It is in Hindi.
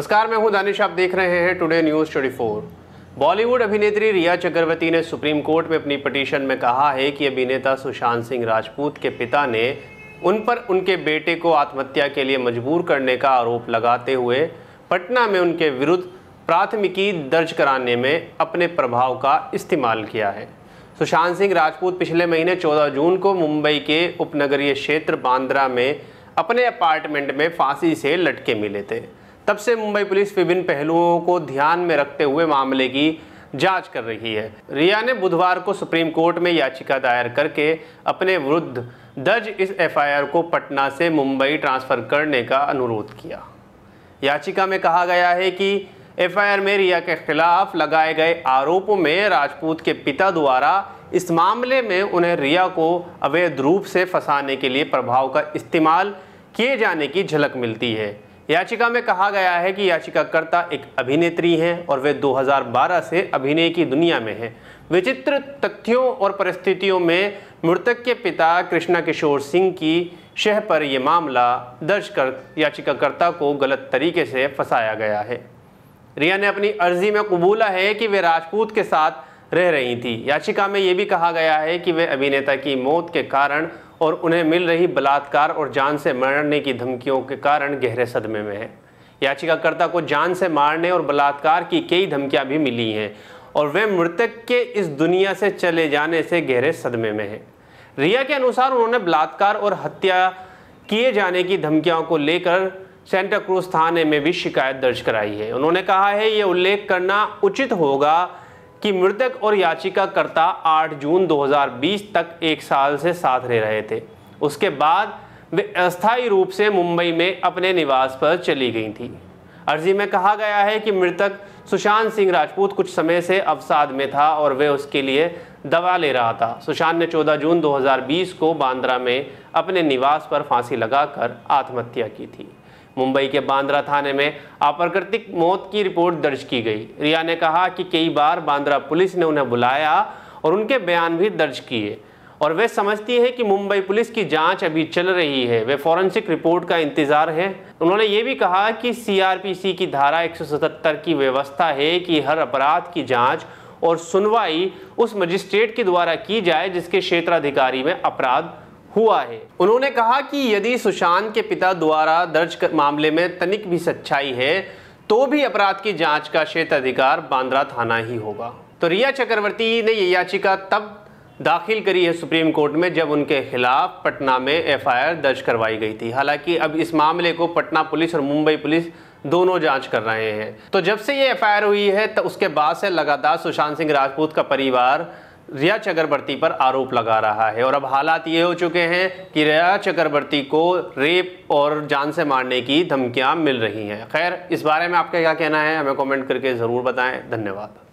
नमस्कार, मैं हूं दानिश। आप देख रहे हैं टुडे न्यूज़ 24। बॉलीवुड अभिनेत्री रिया चक्रवर्ती ने सुप्रीम कोर्ट में अपनी पिटीशन में कहा है कि अभिनेता सुशांत सिंह राजपूत के पिता ने उन पर उनके बेटे को आत्महत्या के लिए मजबूर करने का आरोप लगाते हुए पटना में उनके विरुद्ध प्राथमिकी दर्ज कराने में अपने प्रभाव का इस्तेमाल किया है। सुशांत सिंह राजपूत पिछले महीने 14 जून को मुंबई के उपनगरीय क्षेत्र बांद्रा में अपने अपार्टमेंट में फांसी से लटके मिले थे। तब से मुंबई पुलिस विभिन्न पहलुओं को ध्यान में रखते हुए मामले की जांच कर रही है। रिया ने बुधवार को सुप्रीम कोर्ट में याचिका दायर करके अपने विरुद्ध दर्ज इस एफआईआर को पटना से मुंबई ट्रांसफर करने का अनुरोध किया। याचिका में कहा गया है कि एफआईआर में रिया के खिलाफ लगाए गए आरोपों में राजपूत के पिता द्वारा इस मामले में उन्हें रिया को अवैध रूप से फंसाने के लिए प्रभाव का इस्तेमाल किए जाने की झलक मिलती है। याचिका में कहा गया है कि याचिकाकर्ता एक अभिनेत्री हैं और वे 2012 से अभिनय की दुनिया में हैं। विचित्र तथ्यों और परिस्थितियों में मृतक के पिता कृष्णा किशोर सिंह की शह पर यह मामला दर्ज कर याचिकाकर्ता को गलत तरीके से फंसाया गया है। रिया ने अपनी अर्जी में कबूला है कि वे राजपूत के साथ रह रही थी। याचिका में यह भी कहा गया है कि वे अभिनेता की मौत के कारण और उन्हें मिल रही बलात्कार और जान से मारने की धमकियों के कारण गहरे सदमे में है। याचिकाकर्ता को जान से मारने और बलात्कार की कई धमकियां भी मिली हैं और वे मृतक के इस दुनिया से चले जाने से गहरे सदमे में है। रिया के अनुसार उन्होंने बलात्कार और हत्या किए जाने की धमकियों को लेकर सेंटा क्रूज थाने में भी शिकायत दर्ज कराई है। उन्होंने कहा है ये उल्लेख करना उचित होगा कि मृतक और याचिकाकर्ता 8 जून 2020 तक 1 साल से साथ रह रहे थे। उसके बाद वे अस्थायी रूप से मुंबई में अपने निवास पर चली गई थी। अर्जी में कहा गया है कि मृतक सुशांत सिंह राजपूत कुछ समय से अवसाद में था और वे उसके लिए दवा ले रहा था। सुशांत ने 14 जून 2020 को बांद्रा में अपने निवास पर फांसी लगाकर आत्महत्या की थी। मुंबई के बांद्रा थाने में अप्राकृतिक मौत की रिपोर्ट दर्ज की गई। रिया ने कहा कि कई बार बांद्रा पुलिस ने उन्हें बुलाया और उनके बयान भी दर्ज किए और वे समझती है कि मुंबई पुलिस की जांच अभी चल रही है, वे फॉरेंसिक रिपोर्ट का इंतजार है। उन्होंने ये भी कहा कि सीआरपीसी की धारा 177 की व्यवस्था है कि हर अपराध की जांच और सुनवाई उस मजिस्ट्रेट के द्वारा की जाए जिसके क्षेत्राधिकारी में अपराध हुआ है। उन्होंने कहा कि यदि सुशांत के पिता द्वारा दर्ज मामले में तनिक भी सच्चाई है तो भी अपराध की जांच का क्षेत्राधिकार बांद्रा थाना ही होगा। तो रिया चक्रवर्ती ने ये याचिका तब दाखिल करी है सुप्रीम कोर्ट में जब उनके खिलाफ पटना में एफआईआर दर्ज करवाई गई थी। हालांकि अब इस मामले को पटना पुलिस और मुंबई पुलिस दोनों जांच कर रहे हैं। तो जब से ये एफआईआर हुई है तो उसके बाद से लगातार सुशांत सिंह राजपूत का परिवार रिया चक्रवर्ती पर आरोप लगा रहा है और अब हालात ये हो चुके हैं कि रिया चक्रवर्ती को रेप और जान से मारने की धमकियां मिल रही हैं। खैर, इस बारे में आपका क्या कहना है हमें कमेंट करके ज़रूर बताएं। धन्यवाद।